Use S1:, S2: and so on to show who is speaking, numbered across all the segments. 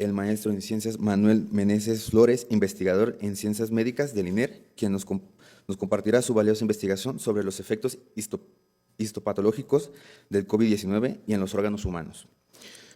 S1: el maestro en ciencias Manuel Meneses Flores, investigador en ciencias médicas del INER, quien nos compartirá su valiosa investigación sobre los efectos histopatológicos del COVID-19 y en los órganos humanos,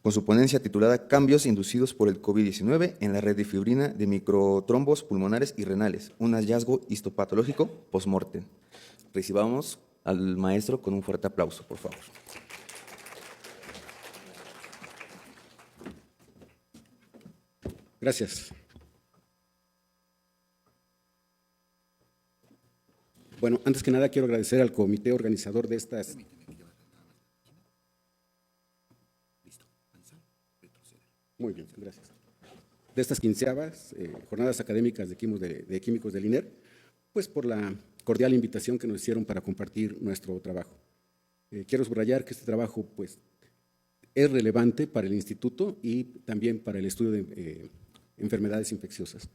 S1: con su ponencia titulada Cambios inducidos por el COVID-19 en la red de fibrina de microtrombos pulmonares y renales, un hallazgo histopatológico post-mortem. Recibamos al maestro con un fuerte aplauso, por favor.
S2: Gracias. Bueno, antes que nada quiero agradecer al comité organizador de estas… Muy bien, gracias. De estas 15ª jornadas académicas de químicos del INER, pues por la cordial invitación que nos hicieron para compartir nuestro trabajo. Quiero subrayar que este trabajo pues, es relevante para el instituto y también para el estudio de enfermedades infecciosas.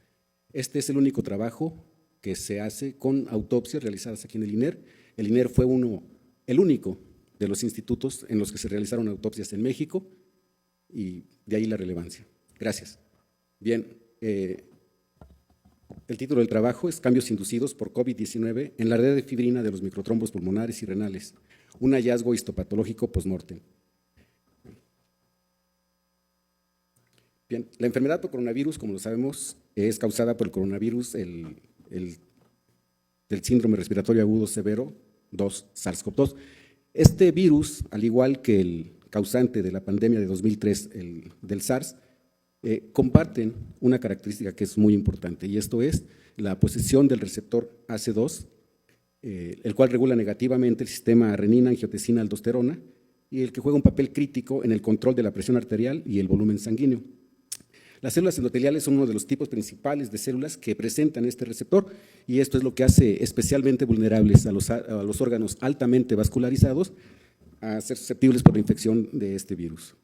S2: Este es el único trabajo que se hace con autopsias realizadas aquí en el INER. El INER fue el único de los institutos en los que se realizaron autopsias en México y de ahí la relevancia. Gracias. Bien, el título del trabajo es Cambios inducidos por COVID-19 en la red de fibrina de los microtrombos pulmonares y renales, un hallazgo histopatológico post-mortem. Bien, la enfermedad por coronavirus, como lo sabemos, es causada por el coronavirus del síndrome respiratorio agudo severo 2, SARS-CoV-2. Este virus, al igual que el causante de la pandemia de 2003, del SARS, comparten una característica que es muy importante, y esto es la posesión del receptor AC2, el cual regula negativamente el sistema renina-angiotensina-aldosterona y el que juega un papel crítico en el control de la presión arterial y el volumen sanguíneo. Las células endoteliales son uno de los tipos principales de células que presentan este receptor y esto es lo que hace especialmente vulnerables a los órganos altamente vascularizados a ser susceptibles por la infección de este virus.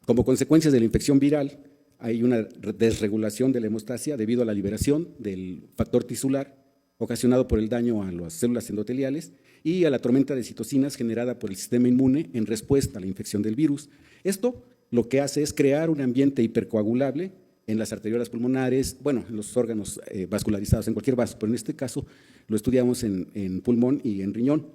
S2: Como consecuencia de la infección viral, hay una desregulación de la hemostasia debido a la liberación del factor tisular ocasionado por el daño a las células endoteliales y a la tormenta de citocinas generada por el sistema inmune en respuesta a la infección del virus. Esto lo que hace es crear un ambiente hipercoagulable en las arteriolas pulmonares, bueno, en los órganos vascularizados, en cualquier vaso, pero en este caso lo estudiamos en pulmón y en riñón.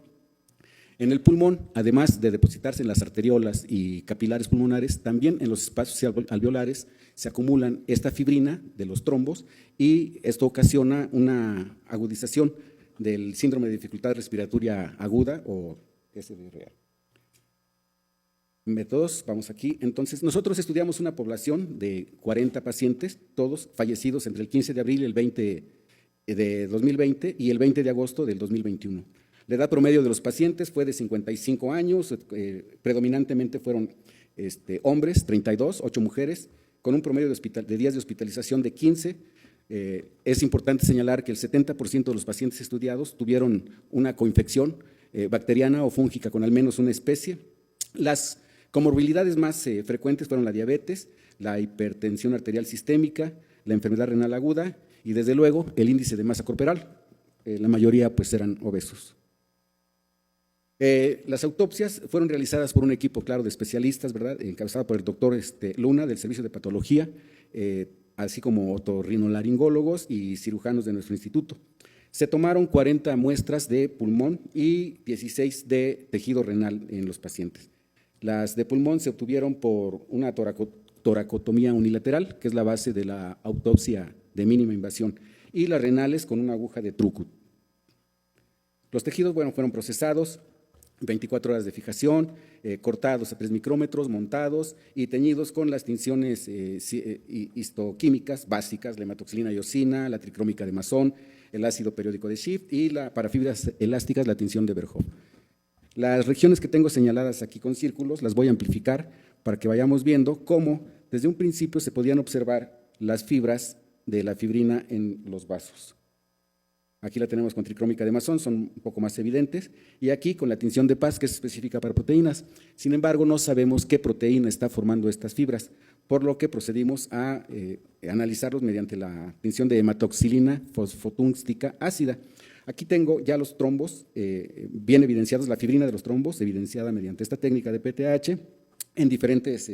S2: En el pulmón, además de depositarse en las arteriolas y capilares pulmonares, también en los espacios alveolares se acumulan esta fibrina de los trombos y esto ocasiona una agudización del síndrome de dificultad respiratoria aguda o SDRA. Métodos, vamos aquí. Entonces, nosotros estudiamos una población de 40 pacientes, todos fallecidos entre el 15 de abril y el 20 de 2020 y el 20 de agosto del 2021. La edad promedio de los pacientes fue de 55 años, predominantemente fueron hombres, 32, 8 mujeres, con un promedio de días de hospitalización de 15. Es importante señalar que el 70% de los pacientes estudiados tuvieron una coinfección bacteriana o fúngica con al menos una especie. Las comorbilidades más frecuentes fueron la diabetes, la hipertensión arterial sistémica, la enfermedad renal aguda y desde luego el índice de masa corporal. La mayoría pues eran obesos. Las autopsias fueron realizadas por un equipo, claro, de especialistas, ¿verdad?, encabezado por el doctor Luna del Servicio de Patología, así como otorrinolaringólogos y cirujanos de nuestro instituto. Se tomaron 40 muestras de pulmón y 16 de tejido renal en los pacientes. Las de pulmón se obtuvieron por una toracotomía unilateral, que es la base de la autopsia de mínima invasión, y las renales con una aguja de Trucut. Los tejidos, bueno, fueron procesados, 24 horas de fijación, cortados a 3 micrómetros, montados y teñidos con las tinciones histoquímicas básicas, la hematoxilina y eosina, la tricrómica de Masson, el ácido periódico de Schiff y para fibras elásticas la tinción de Verhoeven. Las regiones que tengo señaladas aquí con círculos las voy a amplificar para que vayamos viendo cómo desde un principio se podían observar las fibras de la fibrina en los vasos. Aquí la tenemos con tricrómica de Masson, son un poco más evidentes, y aquí con la tinción de Paz, que es específica para proteínas. Sin embargo, no sabemos qué proteína está formando estas fibras, por lo que procedimos a analizarlos mediante la tinción de hematoxilina fosfotúngstica ácida. Aquí tengo ya los trombos bien evidenciados, la fibrina de los trombos evidenciada mediante esta técnica de PTH en diferentes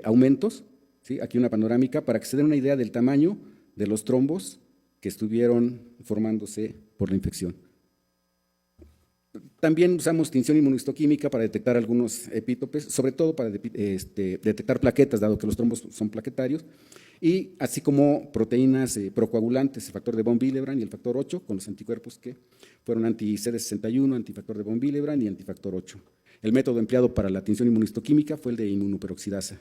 S2: aumentos, ¿sí? Aquí una panorámica para que se den una idea del tamaño de los trombos que estuvieron formándose por la infección. También usamos tinción inmunohistoquímica para detectar algunos epítopes, sobre todo para detectar plaquetas, dado que los trombos son plaquetarios, y así como proteínas procoagulantes, el factor de von Willebrand y el factor 8, con los anticuerpos que fueron anti-CD61, antifactor de von Willebrand y antifactor 8. El método empleado para la tinción inmunohistoquímica fue el de inmunoperoxidasa.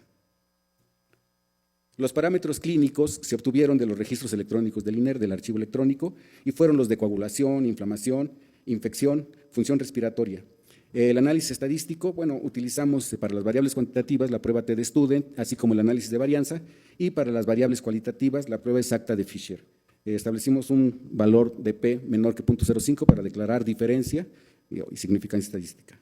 S2: Los parámetros clínicos se obtuvieron de los registros electrónicos del INER, del archivo electrónico, y fueron los de coagulación, inflamación, infección, función respiratoria. El análisis estadístico, bueno, utilizamos para las variables cuantitativas la prueba T de Student, así como el análisis de varianza, y para las variables cualitativas la prueba exacta de Fisher. Establecimos un valor de P menor que 0.05 para declarar diferencia y significancia estadística.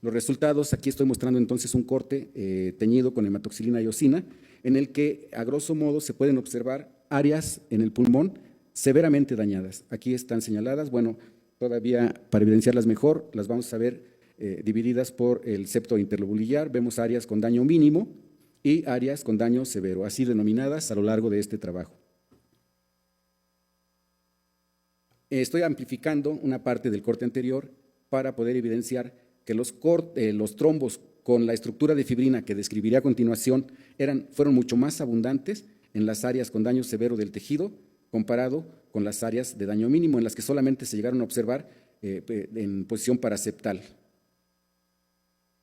S2: Los resultados, aquí estoy mostrando entonces un corte teñido con hematoxilina y eosina, en el que a grosso modo se pueden observar áreas en el pulmón severamente dañadas. Aquí están señaladas, bueno, todavía para evidenciarlas mejor, las vamos a ver divididas por el septo interlobulillar. Vemos áreas con daño mínimo y áreas con daño severo, así denominadas a lo largo de este trabajo. Estoy amplificando una parte del corte anterior para poder evidenciar que los trombos con la estructura de fibrina que describiré a continuación fueron mucho más abundantes en las áreas con daño severo del tejido comparado con las áreas de daño mínimo, en las que solamente se llegaron a observar en posición paraseptal.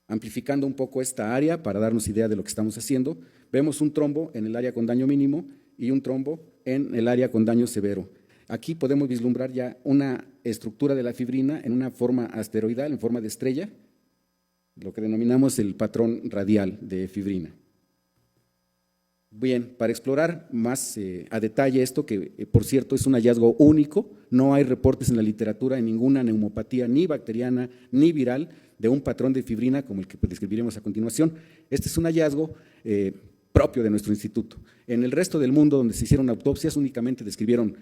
S2: Amplificando un poco esta área para darnos idea de lo que estamos haciendo, vemos un trombo en el área con daño mínimo y un trombo en el área con daño severo. Aquí podemos vislumbrar ya una estructura de la fibrina en una forma asteroidal, en forma de estrella, lo que denominamos el patrón radial de fibrina. Bien, para explorar más a detalle esto, que por cierto es un hallazgo único, no hay reportes en la literatura en ninguna neumopatía ni bacteriana ni viral de un patrón de fibrina como el que describiremos a continuación. Este es un hallazgo propio de nuestro instituto. En el resto del mundo donde se hicieron autopsias únicamente describieron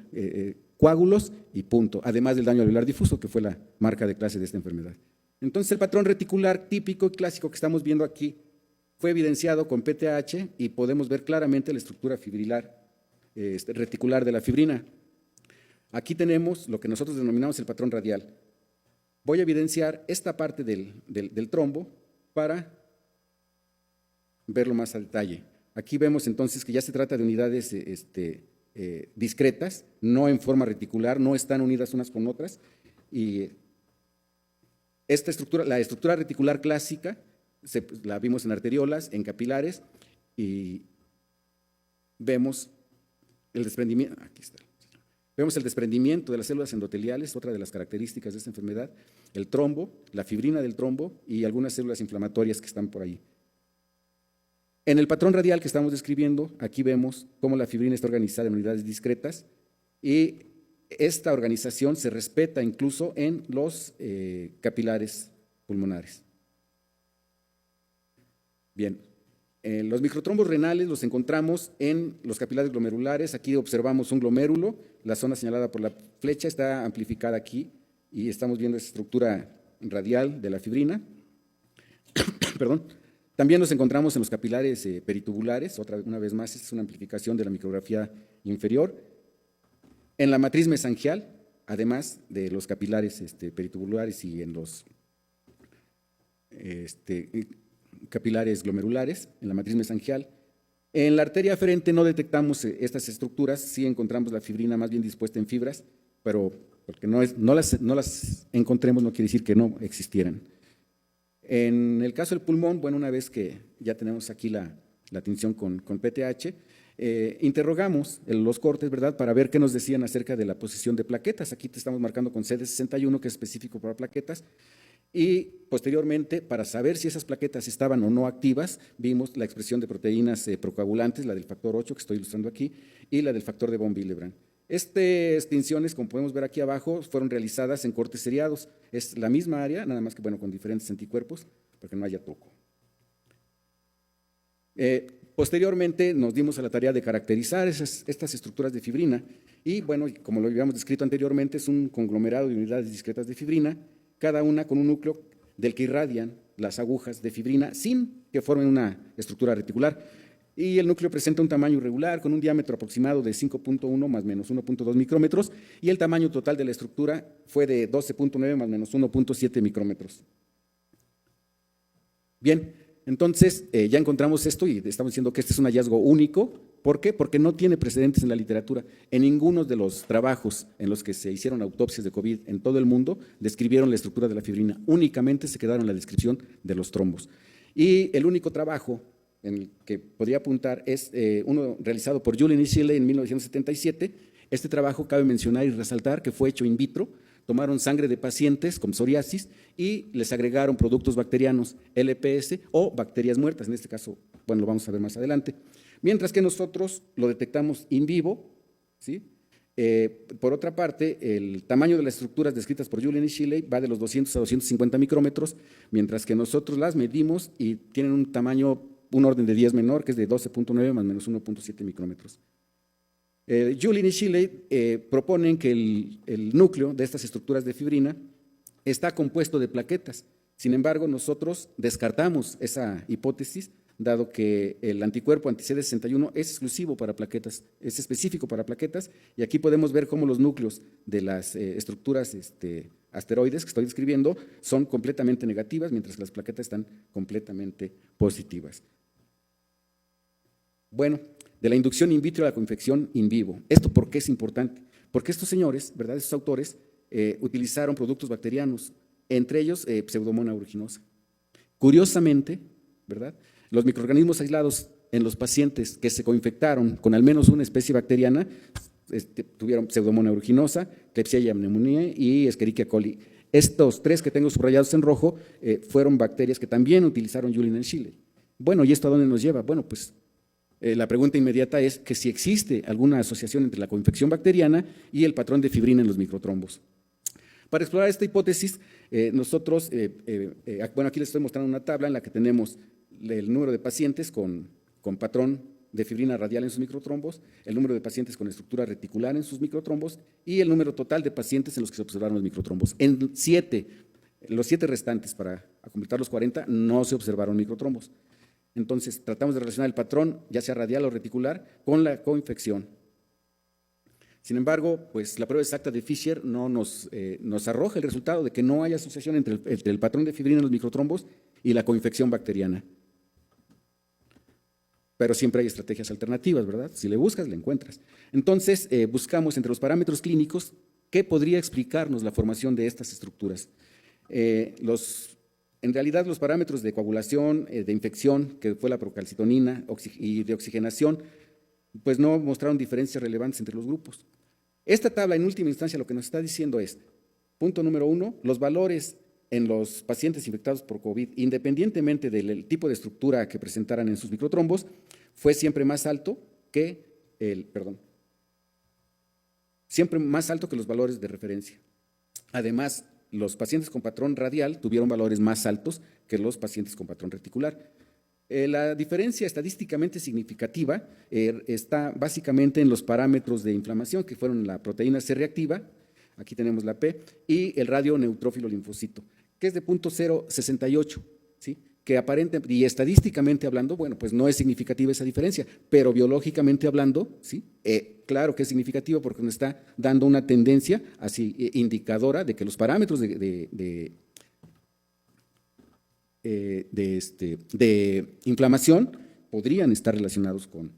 S2: coágulos y punto, además del daño alveolar difuso, que fue la marca de clase de esta enfermedad. Entonces el patrón reticular típico y clásico que estamos viendo aquí fue evidenciado con PTH y podemos ver claramente la estructura fibrilar reticular de la fibrina. Aquí tenemos lo que nosotros denominamos el patrón radial. Voy a evidenciar esta parte del trombo para verlo más a detalle. Aquí vemos entonces que ya se trata de unidades discretas, no en forma reticular, no están unidas unas con otras. Y esta estructura, la estructura reticular clásica, la vimos en arteriolas, en capilares, y vemos el desprendimiento, aquí está. Vemos el desprendimiento de las células endoteliales, otra de las características de esta enfermedad, el trombo, la fibrina del trombo y algunas células inflamatorias que están por ahí. En el patrón radial que estamos describiendo, aquí vemos cómo la fibrina está organizada en unidades discretas y esta organización se respeta incluso en los capilares pulmonares. Bien, los microtrombos renales los encontramos en los capilares glomerulares. Aquí observamos un glomérulo, la zona señalada por la flecha está amplificada aquí y estamos viendo esa estructura radial de la fibrina. Perdón. También nos encontramos en los capilares peritubulares, una vez más, esta es una amplificación de la micrografía inferior. En la matriz mesangial, además de los capilares peritubulares y en los capilares glomerulares, en la matriz mesangial. En la arteria aferente no detectamos estas estructuras, sí encontramos la fibrina más bien dispuesta en fibras, pero porque no las encontremos no quiere decir que no existieran. En el caso del pulmón, bueno, una vez que ya tenemos aquí la tinción con PTH, interrogamos los cortes, ¿verdad?, para ver qué nos decían acerca de la posición de plaquetas. Aquí te estamos marcando con CD61, que es específico para plaquetas, y posteriormente, para saber si esas plaquetas estaban o no activas, vimos la expresión de proteínas procoagulantes, la del factor 8 que estoy ilustrando aquí, y la del factor de von Willebrand. Estas tinciones, como podemos ver aquí abajo, fueron realizadas en cortes seriados. Es la misma área, nada más que bueno, con diferentes anticuerpos, para que no haya toco. Posteriormente nos dimos a la tarea de caracterizar estas estructuras de fibrina y bueno, como lo habíamos descrito anteriormente, es un conglomerado de unidades discretas de fibrina, cada una con un núcleo del que irradian las agujas de fibrina sin que formen una estructura reticular. Y el núcleo presenta un tamaño irregular con un diámetro aproximado de 5.1 más menos 1.2 micrómetros y el tamaño total de la estructura fue de 12.9 más menos 1.7 micrómetros. Bien, entonces ya encontramos esto y estamos diciendo que este es un hallazgo único. ¿Por qué? Porque no tiene precedentes en la literatura. En ninguno de los trabajos en los que se hicieron autopsias de COVID en todo el mundo describieron la estructura de la fibrina, únicamente se quedaron en la descripción de los trombos. Y el único trabajo en el que podría apuntar es uno realizado por Julien y Shelley en 1977. Este trabajo cabe mencionar y resaltar que fue hecho in vitro. Tomaron sangre de pacientes con psoriasis y les agregaron productos bacterianos, LPS o bacterias muertas, en este caso, bueno, lo vamos a ver más adelante. Mientras que nosotros lo detectamos in vivo, ¿sí? Por otra parte, el tamaño de las estructuras descritas por Julien y Shelley va de los 200 a 250 micrómetros, mientras que nosotros las medimos y tienen un tamaño, un orden de 10 menor, que es de 12.9 más menos 1.7 micrómetros. Julien y Shelley proponen que el núcleo de estas estructuras de fibrina está compuesto de plaquetas. Sin embargo, nosotros descartamos esa hipótesis, dado que el anticuerpo anti-CD61 es exclusivo para plaquetas, es específico para plaquetas, y aquí podemos ver cómo los núcleos de las estructuras asteroides que estoy describiendo son completamente negativas, mientras que las plaquetas están completamente positivas. Bueno, de la inducción in vitro a la coinfección in vivo. ¿Esto por qué es importante? Porque estos señores, ¿verdad?, estos autores, utilizaron productos bacterianos, entre ellos Pseudomonas aeruginosa. Curiosamente, ¿verdad?, los microorganismos aislados en los pacientes que se coinfectaron con al menos una especie bacteriana tuvieron Pseudomonas aeruginosa, Klebsiella pneumoniae y Escherichia coli. Estos tres que tengo subrayados en rojo fueron bacterias que también utilizaron Julien y Shelley. Bueno, ¿y esto a dónde nos lleva? Bueno, pues la pregunta inmediata es que si existe alguna asociación entre la coinfección bacteriana y el patrón de fibrina en los microtrombos. Para explorar esta hipótesis, nosotros, bueno, aquí les estoy mostrando una tabla en la que tenemos el número de pacientes con patrón de fibrina radial en sus microtrombos, el número de pacientes con estructura reticular en sus microtrombos y el número total de pacientes en los que se observaron los microtrombos. En los 7 restantes, para completar los 40, no se observaron microtrombos. Entonces, tratamos de relacionar el patrón, ya sea radial o reticular, con la coinfección. Sin embargo, pues la prueba exacta de Fischer no nos arroja el resultado de que no hay asociación entre el patrón de fibrina en los microtrombos y la coinfección bacteriana. Pero siempre hay estrategias alternativas, ¿verdad? Si le buscas, le encuentras. Entonces, buscamos entre los parámetros clínicos qué podría explicarnos la formación de estas estructuras. En realidad, los parámetros de coagulación, de infección, que fue la procalcitonina y de oxigenación, pues no mostraron diferencias relevantes entre los grupos. Esta tabla, en última instancia, lo que nos está diciendo es, punto número 1, los valores en los pacientes infectados por COVID, independientemente del tipo de estructura que presentaran en sus microtrombos, fue siempre más alto que siempre más alto que los valores de referencia. Además, los pacientes con patrón radial tuvieron valores más altos que los pacientes con patrón reticular. La diferencia estadísticamente significativa está básicamente en los parámetros de inflamación, que fueron la proteína C reactiva, aquí tenemos la P, y el radioneutrófilo linfocito, que es de 0.068, ¿sí? Que aparentemente y estadísticamente hablando, bueno, pues no es significativa esa diferencia, pero biológicamente hablando, ¿sí? Claro que es significativo porque nos está dando una tendencia así indicadora de que los parámetros de inflamación podrían estar relacionados con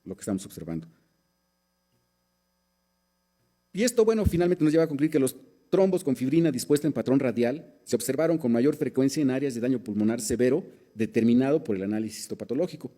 S2: lo que estamos observando. Y esto, bueno, finalmente nos lleva a concluir que los trombos con fibrina dispuesta en patrón radial se observaron con mayor frecuencia en áreas de daño pulmonar severo determinado por el análisis histopatológico.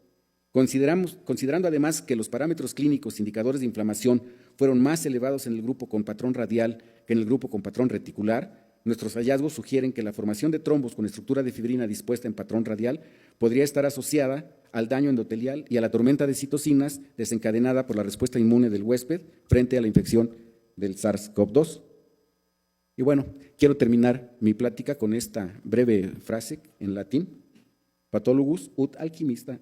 S2: Considerando además que los parámetros clínicos indicadores de inflamación fueron más elevados en el grupo con patrón radial que en el grupo con patrón reticular, nuestros hallazgos sugieren que la formación de trombos con estructura de fibrina dispuesta en patrón radial podría estar asociada al daño endotelial y a la tormenta de citocinas desencadenada por la respuesta inmune del huésped frente a la infección del SARS-CoV-2. Y bueno, quiero terminar mi plática con esta breve frase en latín: Pathologus ut alquimista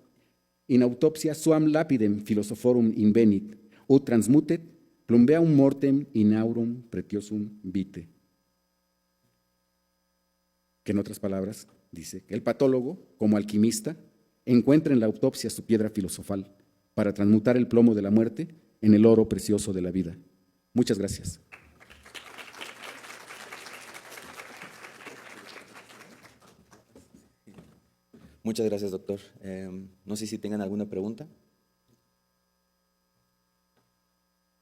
S2: in autopsia suam lapidem philosophorum invenit, ut transmutet plumbeum mortem in aurum pretiosum vitae. Que en otras palabras, dice, que el patólogo, como alquimista, encuentra en la autopsia su piedra filosofal para transmutar el plomo de la muerte en el oro precioso de la vida. Muchas gracias.
S1: Muchas gracias, doctor. No sé si tengan alguna pregunta.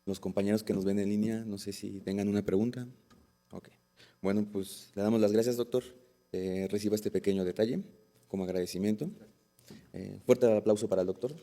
S1: Los compañeros que nos ven en línea, no sé si tengan una pregunta. Ok. Bueno, pues le damos las gracias, doctor. Reciba este pequeño detalle como agradecimiento. Fuerte aplauso para el doctor.